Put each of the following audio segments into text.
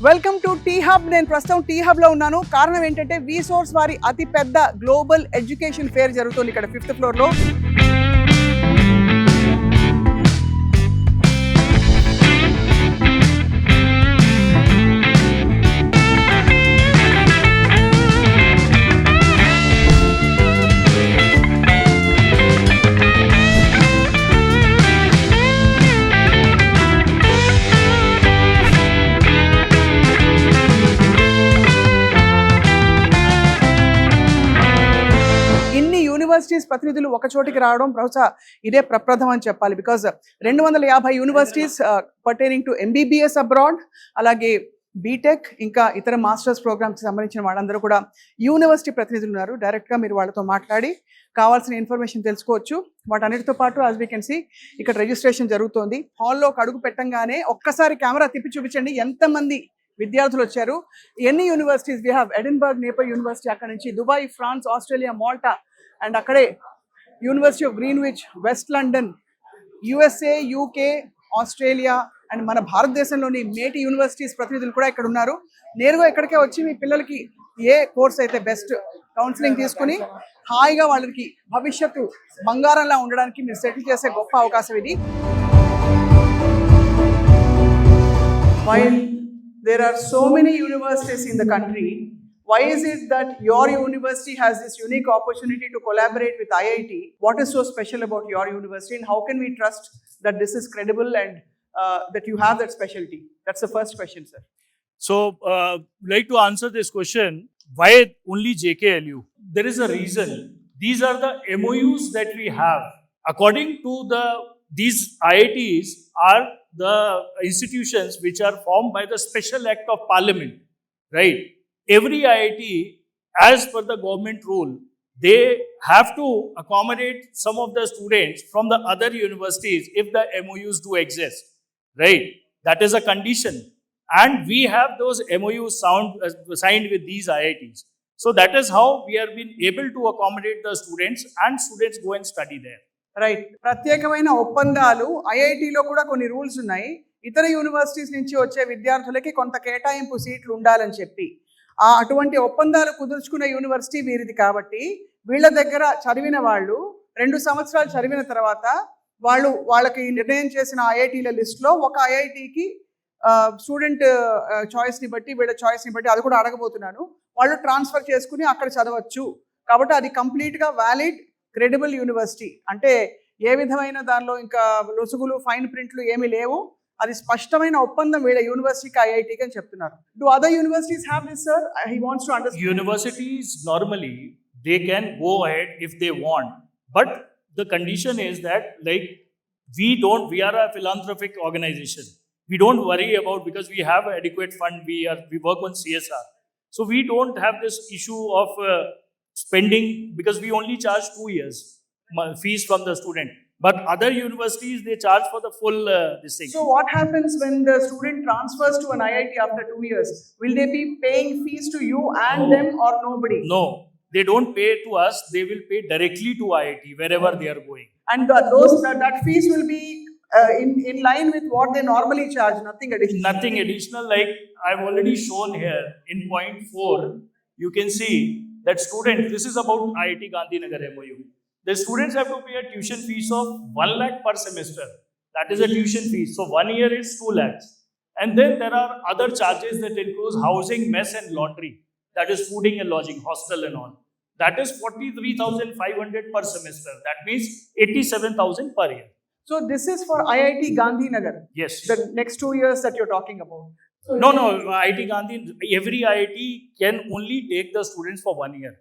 Welcome to tea hub. నేను ప్రస్తుతం tea hub లో ఉన్నాను. కారణం ఏంటంటే Vsource వారి అతి పెద్ద గ్లోబల్ ఎడ్యుకేషన్ ఫేర్ జరుగుతుంది ఇక్కడ 5th ఫ్లోర్ లో. యూనివర్సిటీస్ ప్రతినిధులు ఒక చోటికి రావడం బహుశా ఇదే ప్రప్రథం అని చెప్పాలి. Because 250 universities pertaining to MBBS abroad, అలాగే బీటెక్, ఇంకా ఇతర మాస్టర్స్ ప్రోగ్రామ్స్ సంబంధించిన వాళ్ళందరూ కూడా యూనివర్సిటీ ప్రతినిధులు ఉన్నారు. డైరెక్ట్గా మీరు వాళ్ళతో మాట్లాడి కావాల్సిన ఇన్ఫర్మేషన్ తెలుసుకోవచ్చు. వాటన్నిటితో పాటు యాజ్ వీ కెన్ సీ ఇక్కడ రిజిస్ట్రేషన్ జరుగుతోంది. హాల్లో అడుగు పెట్టంగానే ఒక్కసారి కెమెరా తిప్పి చూపించండి ఎంతమంది విద్యార్థులు వచ్చారు. ఎన్ని universities we have? Edinburgh Napier University, అక్కడ నుంచి Dubai, France, Australia, Malta, and అక్కడే University of Greenwich, West London, USA, UK, Australia, and మన భారతదేశంలోని మేటి యూనివర్సిటీస్ ప్రతినిధులు కూడా ఇక్కడ ఉన్నారు. నేరుగా ఇక్కడికే వచ్చి మీ పిల్లలకి ఏ కోర్స్ అయితే బెస్ట్ కౌన్సిలింగ్ తీసుకుని హాయిగా వాళ్ళకి భవిష్యత్తు బంగారంలా ఉండడానికి మీరు సెటిల్ చేసే గొప్ప అవకాశం ఇది. While there are so many universities in the country, why is it that your university has this unique opportunity to collaborate with IIT? What is so special about your university, and how can we trust that this is credible and that you have that specialty? That's the first question, sir. So, like to answer this question, why only JKLU? There is a reason. These are the MOUs that we have. According to these IITs are the institutions which are formed by the Special Act of Parliament, right? Every IIT, as per the government rule, they have to accommodate some of the students from the other universities if the MOUs do exist, right? That is a condition. And we have those MOUs signed with these IITs. So that is how we have been able to accommodate the students, and students go and study there. Right. ప్రత్యేకమైన ఒప్పందాలు ఐఐటీలో కూడా కొన్ని rules ఉన్నాయి. ఇతర universities నుంచి వచ్చే విద్యార్థులకి కొంత కేటాయింపు సీట్లు ఉండాలని చెప్పి అటువంటి ఒప్పందాలు కుదుర్చుకున్న యూనివర్సిటీ వీరిది. కాబట్టి వీళ్ళ దగ్గర చదివిన వాళ్ళు 2 సంవత్సరాలు చదివిన తర్వాత వాళ్ళకి నిర్ణయం చేసిన ఐఐటీల లిస్ట్లో ఒక ఐఐటీకి స్టూడెంట్ చాయిస్ని బట్టి, వీళ్ళ చాయిస్ని బట్టి అది కూడా అడగబోతున్నాను, వాళ్ళు ట్రాన్స్ఫర్ చేసుకుని అక్కడ చదవచ్చు. కాబట్టి అది కంప్లీట్గా వ్యాలిడ్ క్రెడిబుల్ యూనివర్సిటీ. అంటే ఏ విధమైన దానిలో ఇంకా లొసుగులు, ఫైన్ ప్రింట్లు ఏమీ లేవు. అది స్పష్టమైన ఒప్పందం వీళ్ళ యూనివర్సిటీకి, ఐఐటీకి అని చెప్తున్నారు. Do other universities have this, sir? He wants to understand. Universities normally they can go ahead if they want, but the condition is that like we are a philanthropic organization. We don't worry about, because we have adequate fund. We work on CSR, so we don't have this issue of spending, because we only charge 2 years fees from the student. But other universities, they charge for the full this thing. So what happens when the student transfers to an IIT after 2 years? Will they be paying fees to you and them, or nobody? No, they don't pay to us. They will pay directly to IIT wherever they are going. And that fees will be in line with what they normally charge. Nothing additional. Nothing additional. Like I've already shown here in point 4, you can see that student. This is about IIT Gandhinagar MOU. The students have to pay a tuition fees of 1 lakh per semester. That is a tuition fees. So 1 year is 2 lakhs. And then there are other charges that include housing, mess and laundry. That is fooding and lodging, hostel and all. That is 43,500 per semester. That means 87,000 per year. So this is for IIT Gandhinagar. Yes. The next 2 years that you're talking about. No. IIT Gandhi, every IIT can only take the students for 1 year.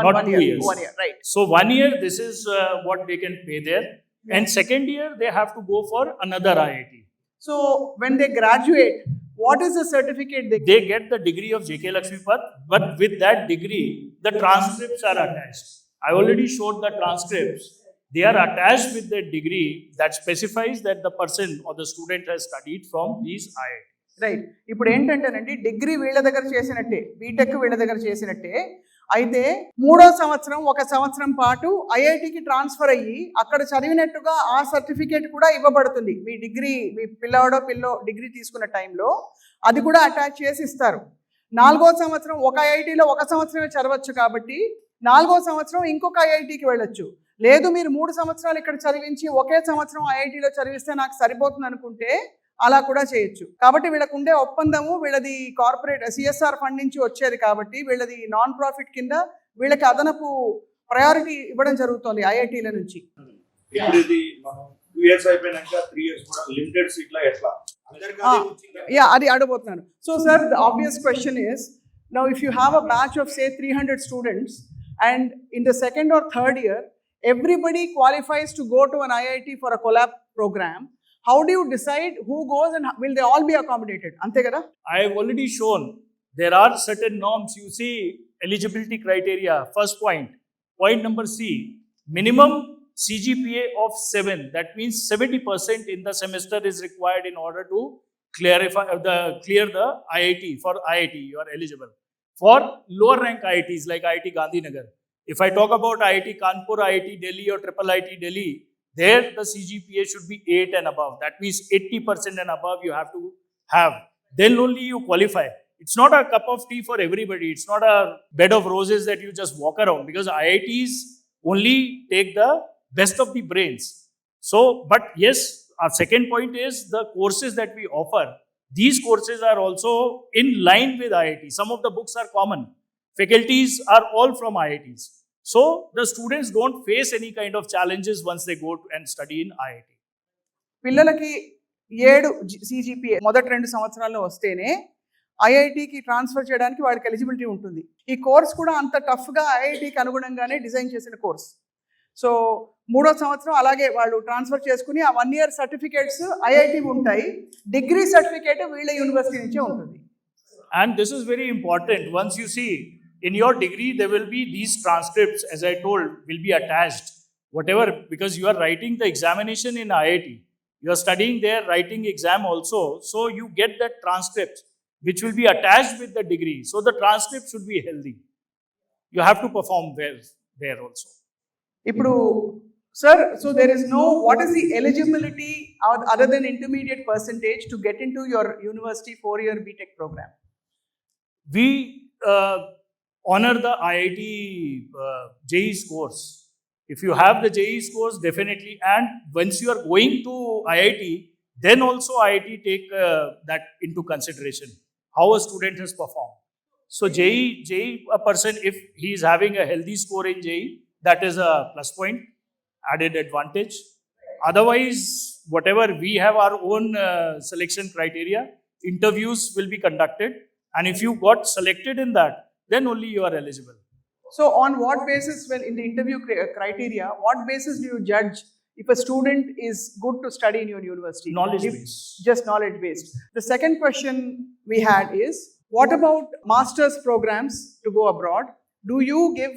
Not 2 years. 1 year, right. So 1 year, this is what they can pay there. And second year, they have to go for another IIT. So when they graduate, what is the certificate they get? The degree of JKLU, but with that degree, the transcripts are attached. I already showed the transcripts. They are attached with the degree that specifies that the person or the student has studied from these IIT. Right. ఇప్పుడు ఏంటంటేనండి, degree వీళ్ళ దగ్గర చేసినట్టే, BTech వీళ్ళ దగ్గర చేసినట్టే. అయితే 3వ సంవత్సరం 1 సంవత్సరం పాటు ఐఐటికి ట్రాన్స్ఫర్ అయ్యి అక్కడ చదివినట్టుగా ఆ సర్టిఫికేట్ కూడా ఇవ్వబడుతుంది. మీ డిగ్రీ, మీ పిల్లో డిగ్రీ తీసుకున్న టైంలో అది కూడా అటాచ్ చేసి ఇస్తారు. 4వ సంవత్సరం ఒక ఐఐటీలో 1 సంవత్సరమే చదవచ్చు కాబట్టి 4వ సంవత్సరం ఇంకొక ఐఐటీకి వెళ్ళొచ్చు. లేదు మీరు 3 సంవత్సరాలు ఇక్కడ చదివించి ఒకే సంవత్సరం ఐఐటీలో చదివిస్తే నాకు సరిపోతుంది అనుకుంటే అలా కూడా చేయొచ్చు. కాబట్టి వీళ్ళకు ఉండే ఒప్పందము వీళ్ళది కార్పొరేట్ సిఎస్ఆర్ ఫండ్ నుంచి వచ్చేది కాబట్టి వీళ్ళది నాన్ ప్రాఫిట్ కింద వీళ్ళకి అదనపు ప్రయారిటీ ఇవ్వడం జరుగుతుంది ఐఐటీల నుంచి. అది అడగబోతున్నాను. So sir the obvious question is now if you have a batch of say 300 students and in the second or third year everybody qualifies to go to an IIT for a collab program. How do you decide who goes and will they all be accommodated? Ante kada? I have already shown there are certain norms. You see eligibility criteria. First point. Point number C. Minimum CGPA of 7. That means 70% in the semester is required in order to clear the IIT. For IIT, you are eligible. For lower rank IITs like IIT Gandhinagar. If I talk about IIT Kanpur, IIT Delhi or IIIT Delhi, there the CGPA should be 8 and above. That means 80% and above you have to have. Then only you qualify. It's not a cup of tea for everybody. It's not a bed of roses that you just walk around because IITs only take the best of the brains. So, but yes, our second point is the courses that we offer. These courses are also in line with IIT. Some of the books are common. Faculties are all from IITs. So the students don't face any kind of challenges once they go and study in IIT. పిల్లలకి 7 CGPA మొదటి 2 సంవత్సరాల్లో వస్తేనే ఐఐటికి transfer చేయడానికి వాళ్ళకి eligibility ఉంటుంది. ఈ course కూడా అంత టఫ్గా ఐఐటికి అనుగుణంగానే డిజైన్ చేసిన కోర్స్. సో 3వ సంవత్సరం అలాగే వాళ్ళు ట్రాన్స్ఫర్ చేసుకుని ఆ 1 year సర్టిఫికేట్స్ ఐఐటి ఉంటాయి. డిగ్రీ సర్టిఫికేట్ వీళ్ళ యూనివర్సిటీ నుంచే ఉంటుంది. And this is very important. Once you see in your degree, there will be these transcripts, as I told, will be attached. Whatever, because you are writing the examination in IIT. You are studying there, writing exam also. So you get that transcript, which will be attached with the degree. So the transcript should be healthy. You have to perform well there also. Ippudu, sir, so there is no, what is the eligibility other than intermediate percentage to get into your university 4-year Btech program? We honor the IIT JEE scores. If you have the JEE scores, definitely. And once you are going to IIT, then also IIT take that into consideration, how a student has performed. So JEE, a person, if he is having a healthy score in JEE, that is a plus point, added advantage. Otherwise, whatever, we have our own selection criteria, interviews will be conducted. And if you got selected in that, then only you are eligible. So on what basis, when in the interview criteria, what basis do you judge if a student is good to study in your university? Knowledge based. Just knowledge based. The second question we had is, what about master's programs to go abroad? Do you give,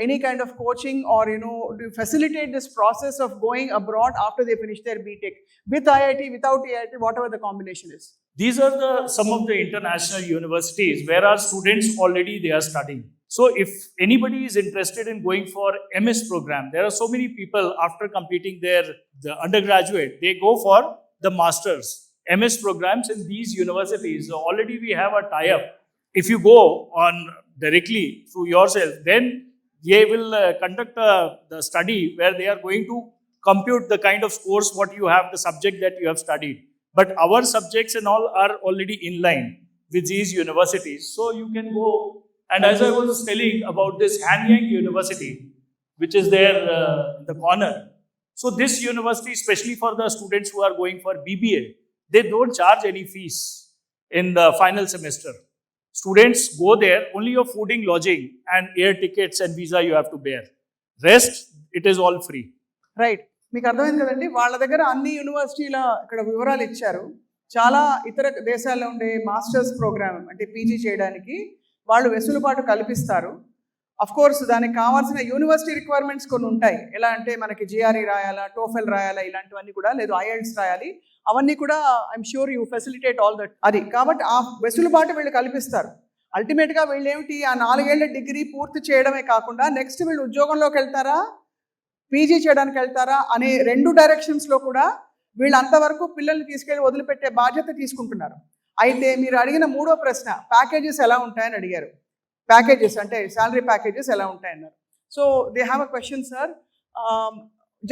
any kind of coaching or, do you facilitate this process of going abroad after they finish their Btech? With IIT, without IIT, whatever the combination is. These are some of the international universities where our students already they are studying. So if anybody is interested in going for MS program, there are so many people after completing the undergraduate, they go for the masters, MS programs in these universities. So already we have a tie-up. If you go on directly through yourself, then they will conduct the study where they are going to compute the kind of scores what you have, the subject that you have studied. But our subjects and all are already in line with these universities. So you can go. And as I was telling about this Hanyang University, which is there in the corner. So this university, especially for the students who are going for BBA, they don't charge any fees in the final semester. Students go there, only your fooding, lodging and air tickets and visa you have to bear. Rest, it is all free. Right. మీకు అర్థమైంది కదండి, వాళ్ళ దగ్గర అన్ని యూనివర్సిటీల ఇక్కడ వివరాలు ఇచ్చారు. చాలా ఇతర దేశాల్లో ఉండే మాస్టర్స్ ప్రోగ్రామ్ అంటే పీజీ చేయడానికి వాళ్ళు వెసులుబాటు కల్పిస్తారు. అఫ్ కోర్స్ దానికి కావాల్సిన యూనివర్సిటీ రిక్వైర్మెంట్స్ కొన్ని ఉంటాయి. ఎలా అంటే మనకి జిఆర్ఈ రాయాలా, టోఫెల్ రాయాలా, ఇలాంటివన్నీ కూడా, లేదు ఐఎల్స్ రాయాలి, అవన్నీ కూడా I'm sure you facilitate all that. అది కాబట్టి ఆ వెసులుబాటు వీళ్ళు కల్పిస్తారు. అల్టిమేట్గా వీళ్ళు ఏమిటి, ఆ 4 ఏళ్ల డిగ్రీ పూర్తి చేయడమే కాకుండా నెక్స్ట్ వీళ్ళు ఉద్యోగంలోకి వెళ్తారా, పీజీ చేయడానికి వెళ్తారా అనే 2 డైరెక్షన్స్లో కూడా వీళ్ళు అంతవరకు పిల్లల్ని తీసుకెళ్ళి వదిలిపెట్టే బాధ్యత తీసుకుంటున్నారు. అయితే మీరు అడిగిన మూడో ప్రశ్న ప్యాకేజెస్ ఎలా ఉంటాయని అడిగారు. ప్యాకేజెస్ అంటే శాలరీ ప్యాకేజెస్ ఎలా ఉంటాయన్నారు. So they have a question sir,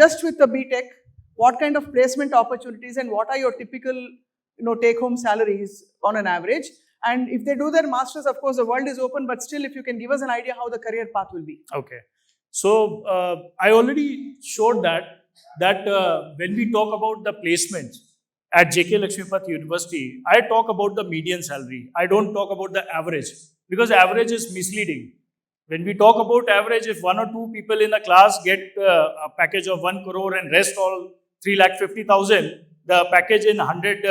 just with the BTech what kind of placement opportunities and what are your typical take home salaries on an average, and if they do their masters, of course the world is open, but still if you can give us an idea how the career path will be. Okay, so I already showed that when we talk about the placements at JKLU University, I talk about the median salary. I don't talk about the average, because average is misleading. When we talk about average, if one or two people in the class get a package of 1 crore and rest all 3,50,000, the package in 100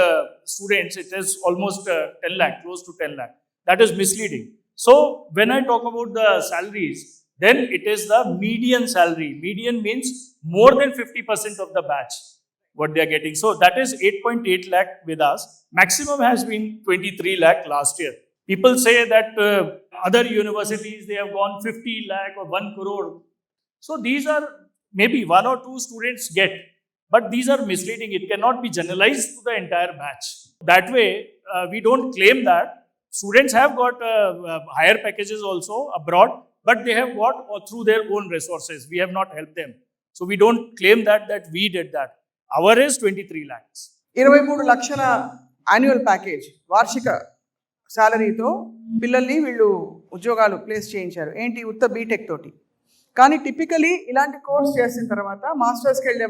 students, it is almost 10 lakh, close to 10 lakh. That is misleading. So when I talk about the salaries, then it is the median salary. Median means more than 50% of the batch, what they are getting. So that is 8.8 lakh with us. Maximum has been 23 lakh last year. People say that other universities, they have gone 50 lakh or 1 crore. So these are maybe one or two students get. But these are misleading. It cannot be generalized to the entire batch. That way, we don't claim that. Students have got higher packages also abroad, but they have got through their own resources. We have not helped them. So we don't claim that we did that. Our is 23 lakhs. 23 లక్షల annual package వార్షిక శాలరీతో పిల్లల్ని వీళ్ళు ఉద్యోగాలు place చేయించారు. ఏంటి? ఉత్త BTech తోటి. కానీ టిపికలీ ఇలాంటి కోర్స్ చేసిన తర్వాత మాస్టర్స్కి వెళ్ళే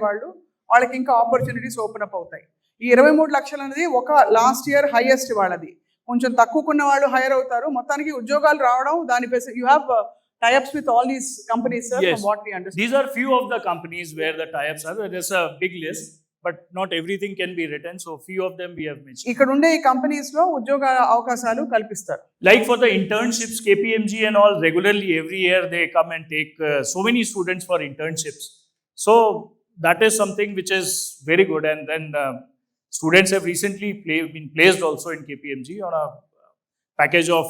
వాళ్ళకి ఇంకా ఆపర్చునిటీస్ ఓపెన్ అప్ అవుతాయి. ఈ 23 లక్షలు అనేది ఒక లాస్ట్ ఇయర్ హైయెస్ట్ వాళ్ళది. కొంచెం తక్కువకున్న వాళ్ళు హైయర్ అవుతారు. మొత్తానికి ఉద్యోగాలు రావడం దాని you have tie-ups with all these companies, sir, yes. from what we understand. These are few of the companies where the tie-ups are. There's a big list, but not everything can be written. So few of them we have mentioned. ఇక్కడ ఉండే ఈ companies లో ఉద్యోగ అవకాశాలు కల్పిస్తారు. Like for the internships, KPMG and all, regularly every year they come and take so many students for internships. So that is something which is very good, and then students have recently been placed also in KPMG on a package of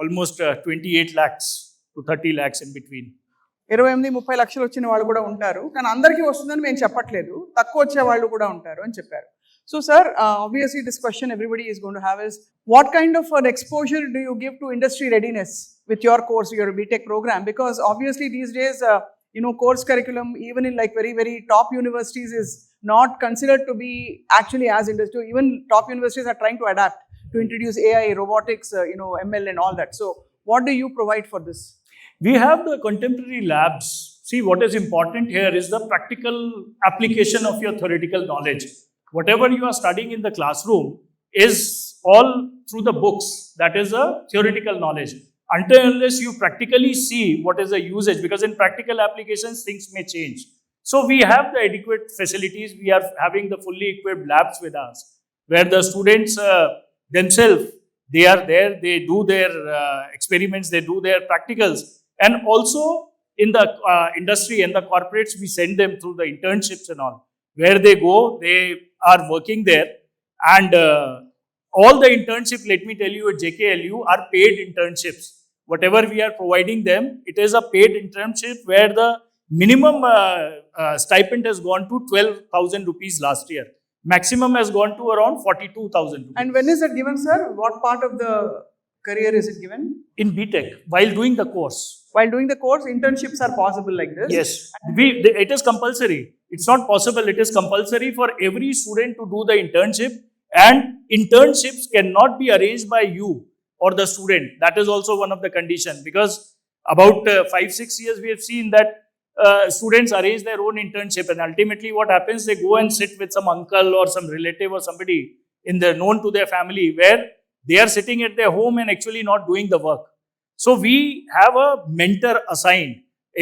almost 28 lakhs to 30 lakhs in between. 28-30 లక్షలు వచ్చిన వాళ్ళు కూడా ఉంటారు, కానీ అందరికీ వస్తుందని మేము చెప్పట్లేదు, తక్కువ వచ్చే వాళ్ళు కూడా ఉంటారు అని చెప్పారు. So sir, obviously this question everybody is going to have is, what kind of an exposure do you give to industry readiness with your course, your BTech program? Because obviously these days course curriculum even in like very top universities is not considered to be actually as industry. Even top universities are trying to adapt to introduce AI, robotics, ML and all that. So what do you provide for this? We have the contemporary labs. See, what is important here is the practical application of your theoretical knowledge. Whatever you are studying in the classroom is all through the books. That is a theoretical knowledge. Until unless you practically see what is the usage, because in practical applications things may change. So we have the adequate facilities. We are having the fully equipped labs with us, where the students themselves, they are there, they do their experiments, they do their practicals, and also in the industry and the corporates, we send them through the internships and all. Where they go, they are working there, and all the internships, let me tell you, at JKLU are paid internships. Whatever we are providing them, it is a paid internship where the minimum stipend has gone to 12,000 rupees last year. Maximum has gone to around 42,000 rupees. And when is it given, sir? What part of the career is it given? In Btech, while doing the course. While doing the course, internships are possible like this? Yes. It is compulsory. It's not possible. It is compulsory for every student to do the internship, and internships cannot be arranged by you or the student. That is also one of the conditions, because about 5-6 years we have seen that students arrange their own internship, and ultimately what happens, they go and sit with some uncle or some relative or somebody known to their family, where they are sitting at their home and actually not doing the work. So we have a mentor assigned.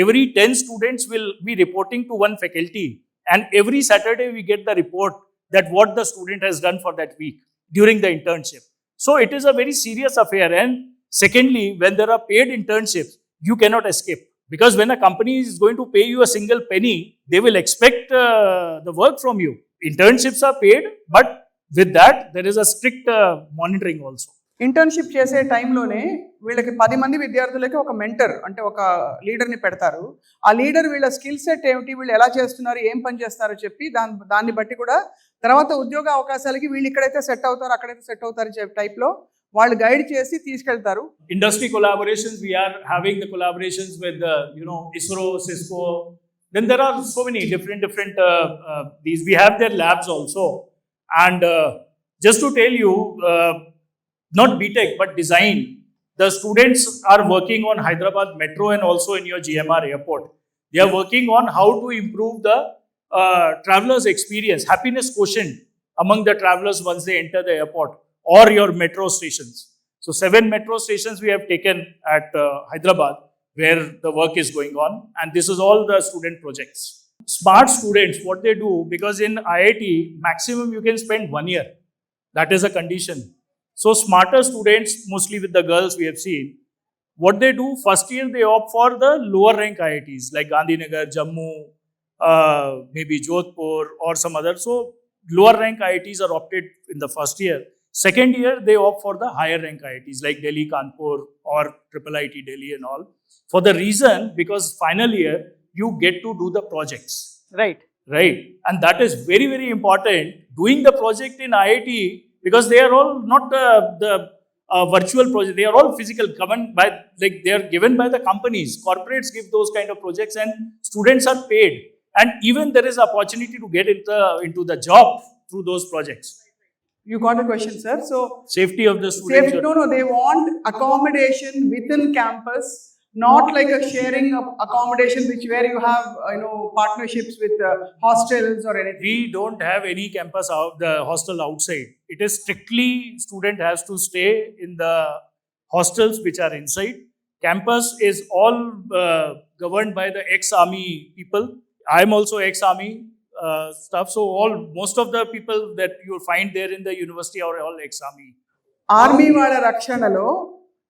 Every 10 students will be reporting to one faculty, and every Saturday we get the report that what the student has done for that week during the internship. So it is a very serious affair. And secondly, when there are paid internships, you cannot escape, because when a company is going to pay you a single penny, they will expect the work from you. Internships are paid, but with that there is a strict monitoring also. Internship చేసే టైంలోనే వీళ్ళకి 10 మంది విద్యార్థులకి ఒక mentor అంటే ఒక లీడర్ని పెడతారు. ఆ లీడర్ వీళ్ళ స్కిల్ సెట్ ఏమిటి, వీళ్ళు ఎలా చేస్తున్నారు, ఏం పని చేస్తారో చెప్పి దాన్ని బట్టి కూడా తర్వాత ఉద్యోగ అవకాశాలకి వీళ్ళు ఇక్కడైతే సెట్ అవుతారు అక్కడైతే సెట్ అవుతారు చెప్పే టైప్లో వాళ్ళు గైడ్ చేసి తీసుకెళ్తారు. Industry collaborations, we are having the collaborations with ISRO, Cisco. Then there are so many different these. We have their labs also, and just to tell you, not Btech but design. The students are working on Hyderabad Metro and also in your GMR airport. They are working on how to improve the travelers' experience, happiness quotient among the travelers once they enter the airport or your metro stations. So 7 metro stations we have taken at Hyderabad where the work is going on, and this is all the student projects. Smart students, what they do, because in IIT maximum you can spend 1 year. That is a condition. So smarter students, mostly with the girls we have seen, what they do, first year they opt for the lower rank IITs like Gandhinagar, Jammu, maybe Jodhpur or some other. So lower rank IITs are opted in the first year. Second year they opt for the higher rank IITs like Delhi, Kanpur or IIIT Delhi and all. For the reason, because final year you get to do the projects. Right. And that is very, very important. Doing the project in IIT, because they are all not the virtual project, they are all physical, governed by, like they are given by the companies. Corporates give those kind of projects and students are paid. And even there is opportunity to get into the job through those projects. You got a question, sir. So Safety of the students. no, they want accommodation within campus, not like a sharing of accommodation where you have partnerships with hostels or anything. We don't have any campus the hostel outside. It is strictly student has to stay in the hostels which are inside. Campus is all governed by the ex-army people. I am also ex-army stuff. So most of the people that you find there in the university are all ex-army. Army వాళ్ళ రక్షణలో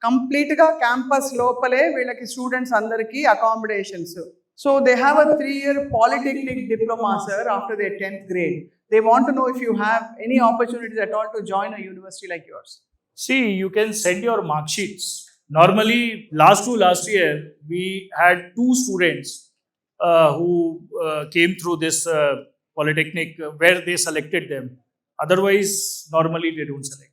complete గా campus లోపలే వీళ్ళకి students అందరికి accommodations. So they have a 3-year polytechnic diploma, sir, after their 10th grade. They want to know if you have any opportunities at all to join a university like yours. See, you can send your mark sheets. Normally, last year, we had 2 students who came through this polytechnic where they selected them. Otherwise, normally they don't select.